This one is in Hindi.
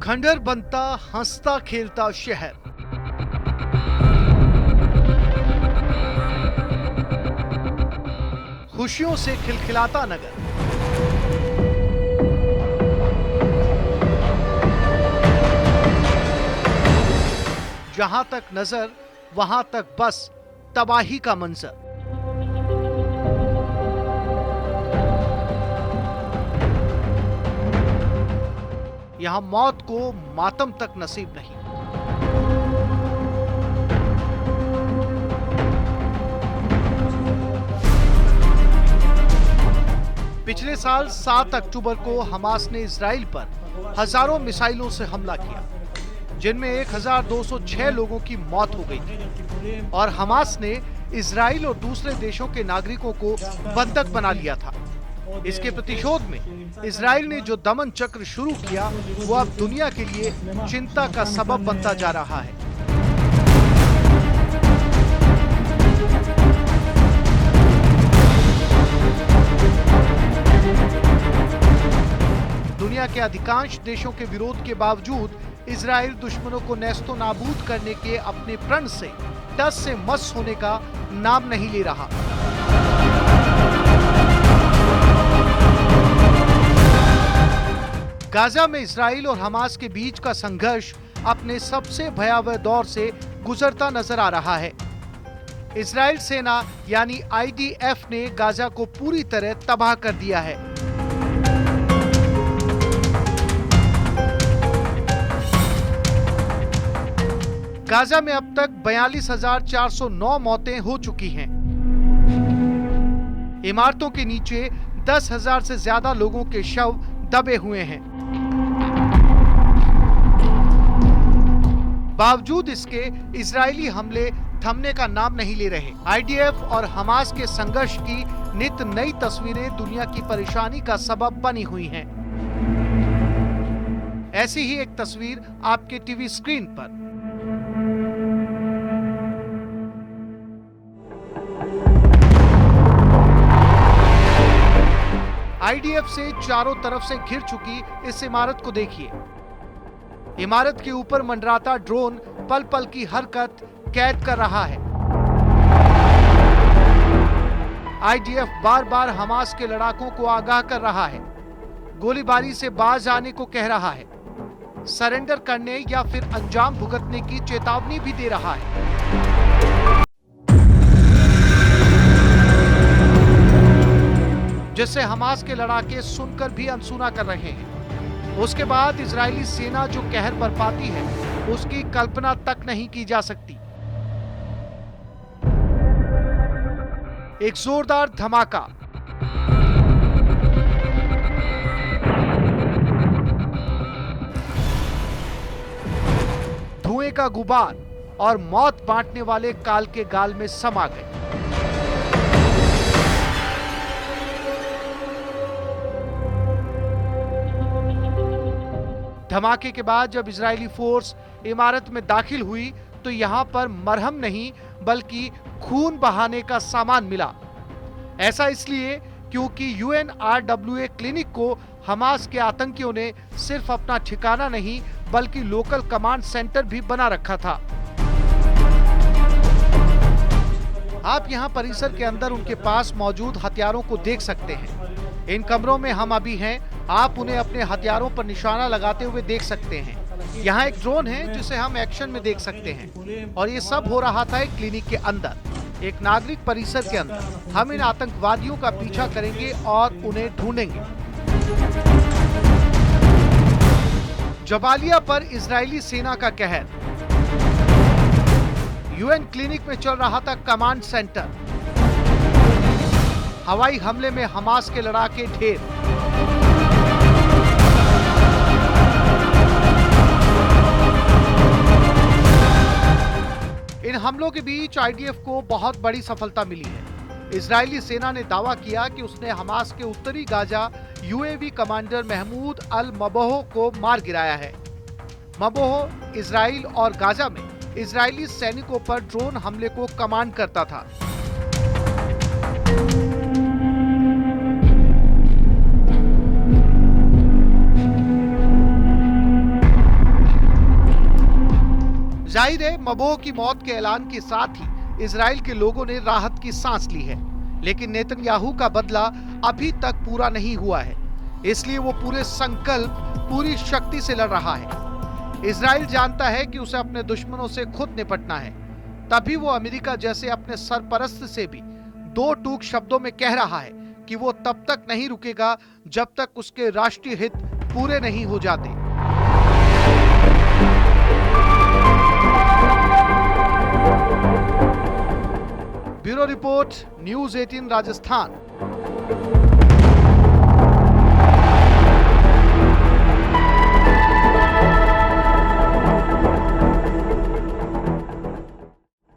खंडहर बनता हंसता खेलता शहर। खुशियों से खिलखिलाता नगर। जहां तक नजर वहां तक बस तबाही का मंजर। यहां मौत को मातम तक नसीब नहीं। पिछले साल 7 अक्टूबर को हमास ने इजराइल पर हजारों मिसाइलों से हमला किया, जिनमें 1206 लोगों की मौत हो गई थी और हमास ने इजराइल और दूसरे देशों के नागरिकों को बंधक बना लिया था। इसके प्रतिशोध में इजराइल ने जो दमन चक्र शुरू किया वो अब दुनिया के लिए चिंता का सबब बनता जा रहा है। दुनिया के अधिकांश देशों के विरोध के बावजूद इजराइल दुश्मनों को नेस्तो नाबूद करने के अपने प्रण से टस से मस होने का नाम नहीं ले रहा। गाजा में इजराइल और हमास के बीच का संघर्ष अपने सबसे भयावह दौर से गुजरता नजर आ रहा है। इजराइल सेना यानी IDF ने गाजा को पूरी तरह तबाह कर दिया है। गाजा में अब तक 42,409 मौतें हो चुकी हैं। इमारतों के नीचे 10,000 से ज्यादा लोगों के शव दबे हुए हैं। बावजूद इसके इजरायली हमले थमने का नाम नहीं ले रहे। IDF और हमास के संघर्ष की नित नई तस्वीरें दुनिया की परेशानी का सबब बनी हुई हैं। ऐसी ही एक तस्वीर आपके टीवी स्क्रीन पर। IDF से चारों तरफ से घिर चुकी इस इमारत को देखिए। इमारत के ऊपर मंडराता ड्रोन पल पल की हरकत कैद कर रहा है। IDF बार बार हमास के लड़ाकों को आगाह कर रहा है, गोलीबारी से बाज आने को कह रहा है, सरेंडर करने या फिर अंजाम भुगतने की चेतावनी भी दे रहा है। जिससे हमास के लड़ाके सुनकर भी अनसुना कर रहे हैं। उसके बाद इजरायली सेना जो कहर बरपाती है उसकी कल्पना तक नहीं की जा सकती। एक जोरदार धमाका, धुएं का गुबार और मौत बांटने वाले काल के गाल में समा गए। धमाके के बाद जब इजरायली फोर्स इमारत में दाखिल हुई तो यहां पर मरहम नहीं बल्कि खून बहाने का सामान मिला। ऐसा इसलिए क्योंकि UNRWA क्लिनिक को हमास के आतंकियों ने सिर्फ अपना ठिकाना नहीं बल्कि लोकल कमांड सेंटर भी बना रखा था। आप यहां परिसर के अंदर उनके पास मौजूद हथियारों को देख सकते हैं। इन कमरों में हम अभी हैं, आप उन्हें अपने हथियारों पर निशाना लगाते हुए देख सकते हैं। यहाँ एक ड्रोन है जिसे हम एक्शन में देख सकते हैं और ये सब हो रहा था एक क्लिनिक के अंदर, एक नागरिक परिसर के अंदर। हम इन आतंकवादियों का पीछा करेंगे और उन्हें ढूंढेंगे। जबालिया पर इजरायली सेना का कहर। UN क्लिनिक में चल रहा था कमांड सेंटर। हवाई हमले में हमास के लड़ाके ढेर। इन हमलों के बीच IDF को बहुत बड़ी सफलता मिली है। इजरायली सेना ने दावा किया कि उसने हमास के उत्तरी गाजा UAV कमांडर महमूद अल मबोह को मार गिराया है। मबोह इजराइल और गाजा में इजरायली सैनिकों पर ड्रोन हमले को कमांड करता था। जाहिर है मबोह की मौत के ऐलान के साथ ही इजराइल के लोगों ने राहत की सांस ली है, लेकिन नेतन्याहू का बदला अभी तक पूरा नहीं हुआ है, इसलिए वो पूरे संकल्प, पूरी शक्ति से लड़ रहा है। इजराइल जानता है कि उसे अपने दुश्मनों से खुद निपटना है, तभी वो अमेरिका जैसे अपने सरपरस्त से भी दो टूक शब्दों में कह रहा है कि वो तब तक नहीं रुकेगा जब तक उसके राष्ट्रीय हित पूरे नहीं हो जाते। Bureau report, news 18 Rajasthan.